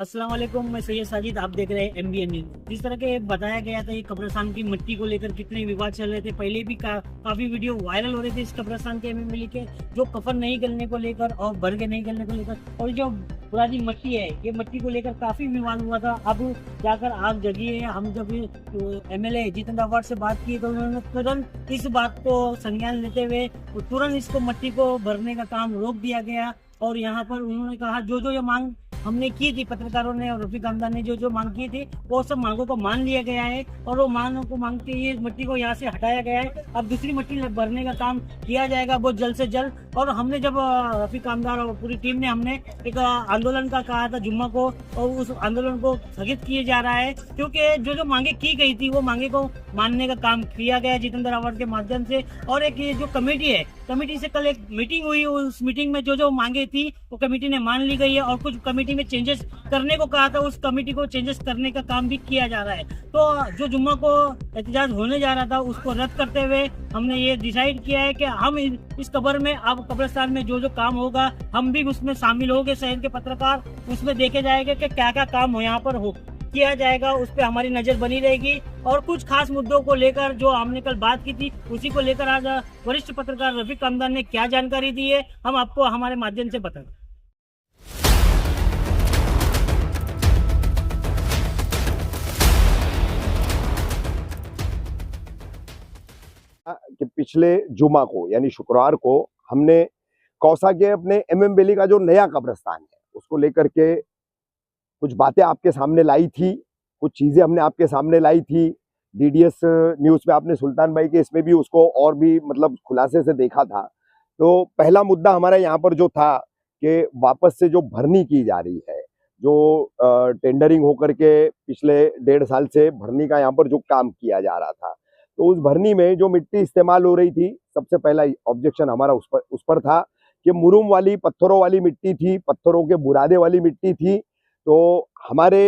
अस्सलाम वालेकुम, मैं सैयद साजिद, आप देख रहे हैं MBN न्यूज़। जिस तरह के बताया गया था ये कब्रिस्तान की मिट्टी को लेकर कितने विवाद चल रहे थे, पहले भी काफ़ी वीडियो वायरल हो रहे थे इस कब्रिस्तान के MMLA के, जो कफन नहीं गलने को लेकर और भर के नहीं गलने को लेकर, और जो पुरानी मिट्टी है ये मिट्टी को लेकर काफ़ी विवाद हुआ था। अब जाकर आग जगी है। हम जब MLA जितेंद्र रावत से बात की तो उन्होंने तुरंत इस बात को संज्ञान लेते हुए तुरंत इसको मिट्टी को भरने का काम रोक दिया गया। और यहाँ पर उन्होंने कहा जो ये मांग हमने की थी, पत्रकारों ने और रफीक हमदा ने जो मांग की थी, वो सब मांगों को मान लिया गया है और वो मांगों को मांगते ही मिट्टी को यहाँ से हटाया गया है। अब दूसरी मिट्टी भरने का काम किया जाएगा बहुत जल्द से जल्द। और हमने जब रफीक हमदा और पूरी टीम ने हमने एक आंदोलन का कहा था जुम्मा को, और उस आंदोलन को स्थगित किया जा रहा है क्योंकि जो मांगे की गई थी वो मांगे को मानने का काम किया गया जितेंद्र रावत के माध्यम से। और एक ये जो कमेटी है, कमेटी से कल एक मीटिंग हुई, उस मीटिंग में जो मांगे थी वो कमेटी ने मान ली गई है और कुछ कमेटी में चेंजेस करने को कहा था, उस कमेटी को चेंजेस करने का काम भी किया जा रहा है। तो जो जुम्मा को एहतजाज होने जा रहा था उसको रद्द करते हुए हमने ये डिसाइड किया है कि हम इस कब्र में, अब कब्रिस्तान में जो काम होगा हम भी उसमें शामिल होंगे, शहर के पत्रकार, उसमें देखे जाएगा कि क्या क्या काम यहाँ पर हो किया जाएगा, उस पर हमारी नजर बनी रहेगी। और कुछ खास मुद्दों को लेकर जो हमने कल बात की थी उसी को लेकर आज वरिष्ठ पत्रकार रफीक हमदा ने क्या जानकारी दी है हम आपको हमारे माध्यम से बताएं। कि पिछले जुमा को यानी शुक्रवार को हमने कौसा के अपने MMBL का जो नया कब्रिस्तान है उसको लेकर के कुछ बातें आपके सामने लाई थी, कुछ चीजें हमने आपके सामने लाई थी। DDS न्यूज पे आपने सुल्तान भाई के इसमें भी उसको और भी मतलब खुलासे से देखा था। तो पहला मुद्दा हमारा यहाँ पर जो था कि वापस से जो भरनी की जा रही है, जो टेंडरिंग होकर के पिछले 1.5 साल से भरनी का यहाँ पर जो काम किया जा रहा था, तो उस भरनी में जो मिट्टी इस्तेमाल हो रही थी, सबसे पहला ऑब्जेक्शन हमारा उस पर था कि मुरुम वाली, पत्थरों वाली मिट्टी थी, पत्थरों के बुरादे वाली मिट्टी थी। तो हमारे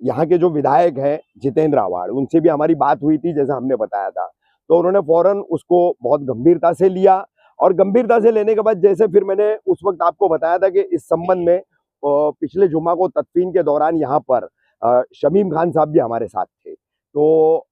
यहाँ के जो विधायक हैं जितेंद्र रावत, उनसे भी हमारी बात हुई थी जैसा हमने बताया था, तो उन्होंने फौरन उसको बहुत गंभीरता से लिया। और गंभीरता से लेने के बाद जैसे फिर मैंने उस वक्त आपको बताया था कि इस संबंध में पिछले जुम्मा को तदफीन के दौरान यहाँ पर शमीम खान साहब भी हमारे साथ थे। तो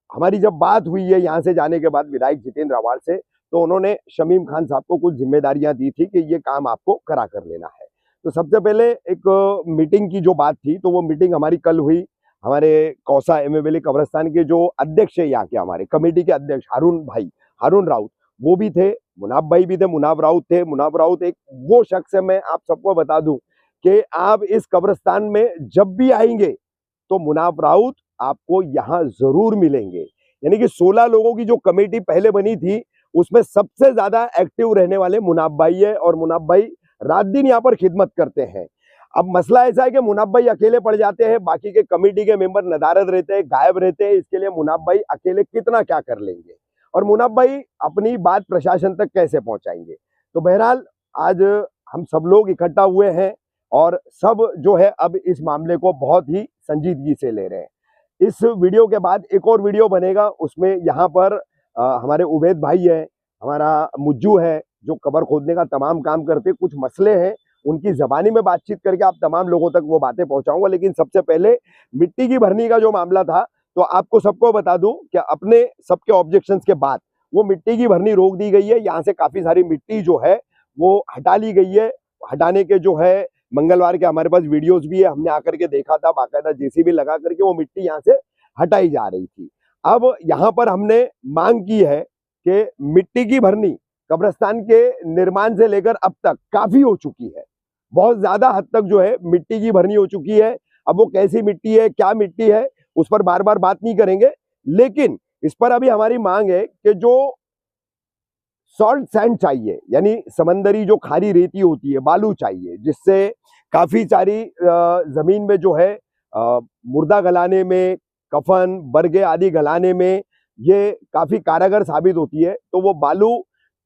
हमारी जब बात हुई है यहाँ से जाने के बाद विधायक जितेंद्र रावत से, तो उन्होंने शमीम खान साहब को कुछ जिम्मेदारियां दी थी कि ये काम आपको करा कर लेना है। तो सबसे पहले एक मीटिंग की जो बात थी, तो वो मीटिंग हमारी कल हुई। हमारे कौसा MMBL कब्रिस्तान के जो अध्यक्ष है, यहाँ के हमारे कमेटी के अध्यक्ष हारून राउत, वो भी थे, मुनाब भाई भी थे, मुनाब राउत थे। मुनाब राउत एक वो शख्स है, मैं आप सबको बता दूं कि आप इस कब्रिस्तान में जब भी आएंगे तो मुनाब राउत आपको यहाँ जरूर मिलेंगे। यानी कि 16 लोगों की जो कमेटी पहले बनी थी उसमें सबसे ज्यादा एक्टिव रहने वाले मुनाब भाई है, और मुनाब भाई रात दिन यहाँ पर खिदमत करते हैं। अब मसला ऐसा है कि मुनाब भाई अकेले पड़ जाते हैं, बाकी के कमेटी के मेंबर नदारद रहते हैं, गायब रहते हैं। इसके लिए मुनाब भाई अकेले कितना क्या कर लेंगे, और मुनाब भाई अपनी बात प्रशासन तक कैसे पहुंचाएंगे। तो बहरहाल आज हम सब लोग इकट्ठा हुए हैं और सब जो है अब इस मामले को बहुत ही संजीदगी से ले रहे हैं। इस वीडियो के बाद एक और वीडियो बनेगा, उसमें यहाँ पर हमारे उबैद भाई है, हमारा मुज्जू है, जो कब्र खोदने का तमाम काम करते, कुछ मसले हैं उनकी जबानी में बातचीत करके आप तमाम लोगों तक वो बातें पहुंचाऊंगा। लेकिन सबसे पहले मिट्टी की भरनी का जो मामला था, तो आपको सबको बता दूं कि अपने सबके ऑब्जेक्शंस के बाद वो मिट्टी की भरनी रोक दी गई है। यहाँ से काफी सारी मिट्टी जो है वो हटा ली गई है। हटाने के जो है मंगलवार के हमारे पास वीडियोस भी है, हमने आकर के देखा था, बाकायदा JCB लगा करके वो मिट्टी यहाँ से हटाई जा रही थी। अब यहाँ पर हमने मांग की है कि मिट्टी की भरनी कब्रिस्तान के निर्माण से लेकर अब तक काफी हो चुकी है, बहुत ज्यादा हद तक जो है मिट्टी की भरनी हो चुकी है। अब वो कैसी मिट्टी है, क्या मिट्टी है, उस पर बार बार बात नहीं करेंगे, लेकिन इस पर अभी हमारी मांग है कि जो सॉल्ट सैंड चाहिए, यानी समंदरी जो खारी रेती होती है, बालू चाहिए, जिससे काफी सारी जमीन में जो है मुर्दा गलाने में, कफन, बरगे आदि गलाने में ये काफी कारगर साबित होती है। तो वो बालू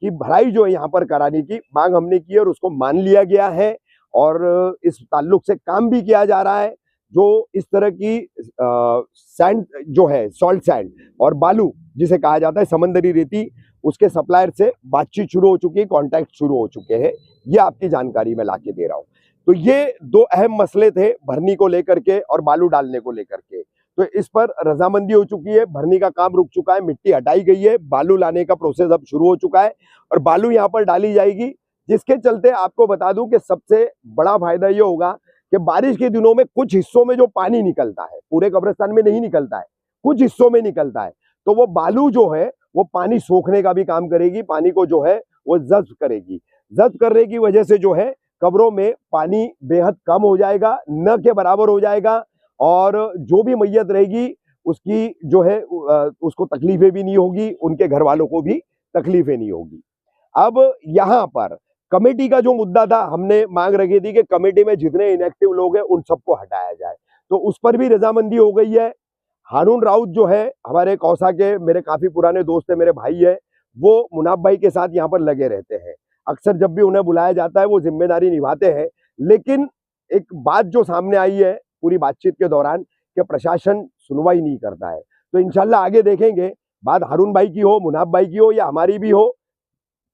की भराई जो है यहाँ पर कराने की मांग हमने की और उसको मान लिया गया है, और इस ताल्लुक से काम भी किया जा रहा है। जो इस तरह की सैंड जो है, सॉल्ट सैंड और बालू जिसे कहा जाता है समंदरी रेती, उसके सप्लायर से बातचीत शुरू हो चुकी है, कॉन्टैक्ट शुरू हो चुके हैं। ये आपकी जानकारी मैं लाके दे रहा हूँ। तो ये दो अहम मसले थे, भरनी को लेकर के और बालू डालने को लेकर के। तो इस पर रजामंदी हो चुकी है, भरनी का काम रुक चुका है, मिट्टी हटाई गई है, बालू लाने का प्रोसेस अब शुरू हो चुका है और बालू यहाँ पर डाली जाएगी, जिसके चलते आपको बता दूं कि सबसे बड़ा फायदा ये होगा कि बारिश के दिनों में कुछ हिस्सों में जो पानी निकलता है, पूरे कब्रिस्तान में नहीं निकलता है, कुछ हिस्सों में निकलता है, तो वो बालू जो है वो पानी सोखने का भी काम करेगी, पानी को जो है वो जब्त करेगी। जब्त करने की वजह से जो है कब्रों में पानी बेहद कम हो जाएगा, न के बराबर हो जाएगा, और जो भी मैयत रहेगी उसकी जो है उसको तकलीफें भी नहीं होगी, उनके घर वालों को भी तकलीफें नहीं होगी। अब यहाँ पर कमेटी का जो मुद्दा था, हमने मांग रखी थी कि कमेटी में जितने इनएक्टिव लोग हैं उन सबको हटाया जाए, तो उस पर भी रजामंदी हो गई है। हारून राउत जो है हमारे कौसा के मेरे काफी पुराने दोस्त है, मेरे भाई है, वो मुनाफ भाई के साथ यहाँ पर लगे रहते हैं। अक्सर जब भी उन्हें बुलाया जाता है वो जिम्मेदारी निभाते हैं, लेकिन एक बात जो सामने आई है पूरी बातचीत के दौरान कि प्रशासन सुनवाई नहीं करता है। तो इंशाल्लाह आगे देखेंगे, बात हारून भाई की हो, मुनाफ भाई की हो या हमारी भी हो,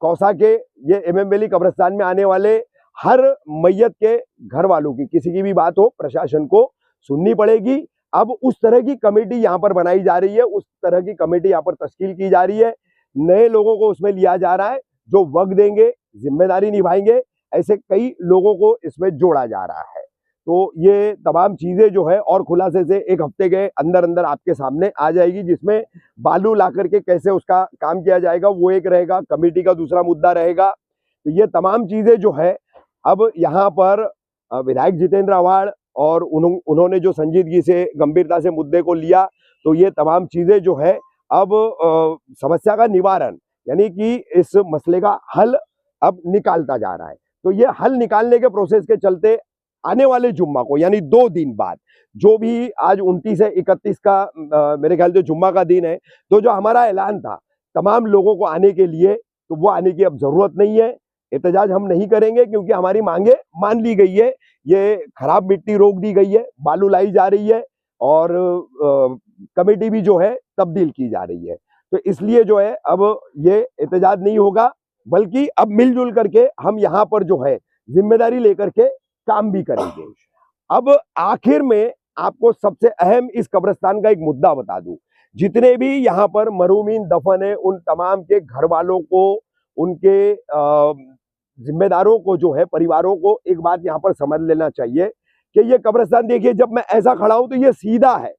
कौसा के ये MM वैली कब्रिस्तान में आने वाले हर मैयत के घर वालों की किसी की भी बात हो प्रशासन को सुननी पड़ेगी। अब उस तरह की कमेटी यहाँ पर बनाई जा रही है, उस तरह की कमेटी यहाँ पर तश्कील की जा रही है, नए लोगों को उसमें लिया जा रहा है जो वक्त देंगे, जिम्मेदारी निभाएंगे, ऐसे कई लोगों को इसमें जोड़ा जा रहा है। तो ये तमाम चीजें जो है और खुलासे से एक हफ्ते के अंदर अंदर आपके सामने आ जाएगी, जिसमें बालू ला करके कैसे उसका काम किया जाएगा वो एक रहेगा, कमेटी का दूसरा मुद्दा रहेगा। तो ये तमाम चीजें जो है अब यहाँ पर विधायक जितेंद्र आव्हाड और उन्होंने जो संजीदगी से गंभीरता से मुद्दे को लिया, तो ये तमाम चीजें जो है अब समस्या का निवारण यानी कि इस मसले का हल अब निकालता जा रहा है। तो ये हल निकालने के प्रोसेस के चलते आने वाले जुम्मा को यानी 2 दिन बाद, जो भी आज 29 है 31 का मेरे ख्याल से जुम्मा का दिन है, तो जो हमारा ऐलान था तमाम लोगों को आने के लिए, तो वो आने की अब जरूरत नहीं है। एहतजाज हम नहीं करेंगे क्योंकि हमारी मांगे मान ली गई है, ये खराब मिट्टी रोक दी गई है, बालू लाई जा रही है और कमेटी भी जो है तब्दील की जा रही है। तो इसलिए जो है अब ये एहतजाज नहीं होगा, बल्कि अब मिलजुल करके हम यहाँ पर जो है जिम्मेदारी लेकर के काम भी करेंगे। अब आखिर में आपको सबसे अहम इस कब्रिस्तान का एक मुद्दा बता दूं, जितने भी यहाँ पर मरहूमीन दफन है उन तमाम के घर वालों को, उनके जिम्मेदारों को जो है परिवारों को एक बात यहाँ पर समझ लेना चाहिए कि ये कब्रिस्तान देखिए, जब मैं ऐसा खड़ा हूं तो ये सीधा है।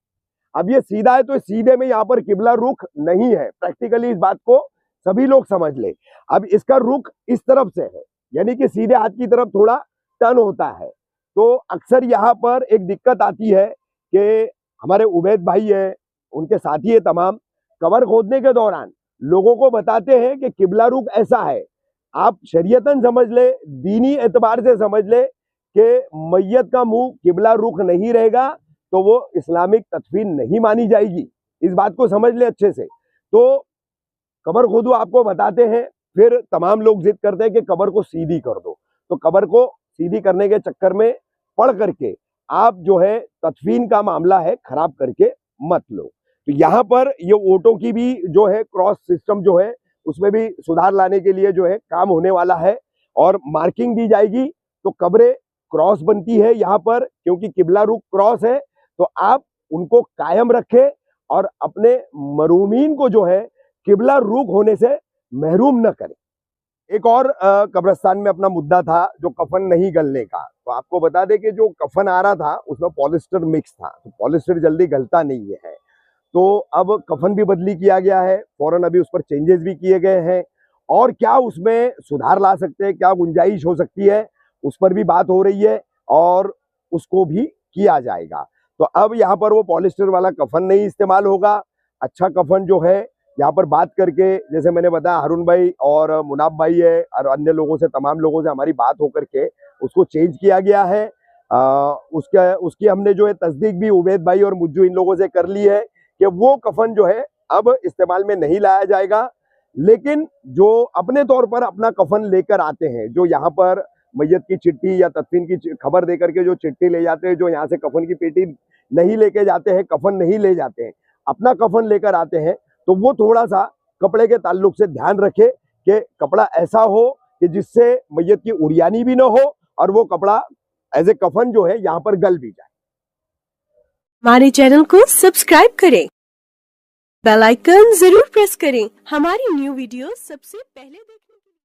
अब ये सीधा है तो सीधे में यहाँ पर किबला रुख नहीं है, प्रैक्टिकली इस बात को सभी लोग समझ ले। अब इसका रुख इस तरफ से है, यानी कि सीधे हाथ की तरफ थोड़ा टर्न होता है। तो अक्सर यहाँ पर एक दिक्कत आती है कि हमारे उबैद भाई है, उनके साथी है तमाम, कब्र खोदने के दौरान लोगों को बताते हैं कि किबला रुख ऐसा है। आप शरीयतन समझ ले, दीनी एतबार से समझ ले कि मैयत का मुंह किबला रुख नहीं रहेगा तो वो इस्लामिक तदफीन नहीं मानी जाएगी। इस बात को समझ ले अच्छे से। तो कब्र खोदो आपको बताते हैं, फिर तमाम लोग जिद करते हैं कि कब्र को सीधी कर दो। तो कब्र को सीधी करने के चक्कर में पढ़ करके आप जो है तदफीन का मामला है खराब करके मत लो। तो यहाँ पर ये वोटों की भी जो है क्रॉस सिस्टम जो है उसमें भी सुधार लाने के लिए जो है काम होने वाला है और मार्किंग दी जाएगी। तो कब्रें क्रॉस बनती है यहाँ पर, क्योंकि किबला रुख क्रॉस है, तो आप उनको कायम रखें और अपने मरहूमीन को जो है किबला रुख होने से महरूम न करें। एक और कब्रिस्तान में अपना मुद्दा था जो कफन नहीं गलने का। तो आपको बता दें कि जो कफन आ रहा था उसमें पॉलिस्टर मिक्स था, तो पॉलिस्टर जल्दी गलता नहीं है। तो अब कफन भी बदली किया गया है, फौरन अभी उस पर चेंजेस भी किए गए हैं, और क्या उसमें सुधार ला सकते हैं, क्या गुंजाइश हो सकती है, उस पर भी बात हो रही है और उसको भी किया जाएगा। तो अब यहाँ पर वो पॉलिस्टर वाला कफन नहीं इस्तेमाल होगा, अच्छा कफन जो है यहाँ पर बात करके, जैसे मैंने बताया हारून भाई और मुनाफ भाई है और अन्य लोगों से, तमाम लोगों से हमारी बात होकर के उसको चेंज किया गया है। उसकी हमने जो है तस्दीक भी उबैद भाई और मुज्जू इन लोगों से कर ली है कि वो कफन जो है अब इस्तेमाल में नहीं लाया जाएगा। लेकिन जो अपने तौर पर अपना कफन लेकर आते हैं, जो यहाँ पर मैयत की चिट्ठी या तदफीन की खबर देकर के जो चिट्ठी ले जाते हैं, जो यहाँ से कफन की पेटी नहीं लेके जाते हैं, कफन नहीं ले जाते हैं, अपना कफन लेकर आते हैं, तो वो थोड़ा सा कपड़े के ताल्लुक से ध्यान रखे कि कपड़ा ऐसा हो कि जिससे मैयत की उड़ियानी भी ना हो और वो कपड़ा एज ए कफन जो है यहाँ पर गल भी जाए। हमारे चैनल को सब्सक्राइब करें, बेल आइकन जरूर प्रेस करें, हमारी न्यू वीडियो सबसे पहले देखें।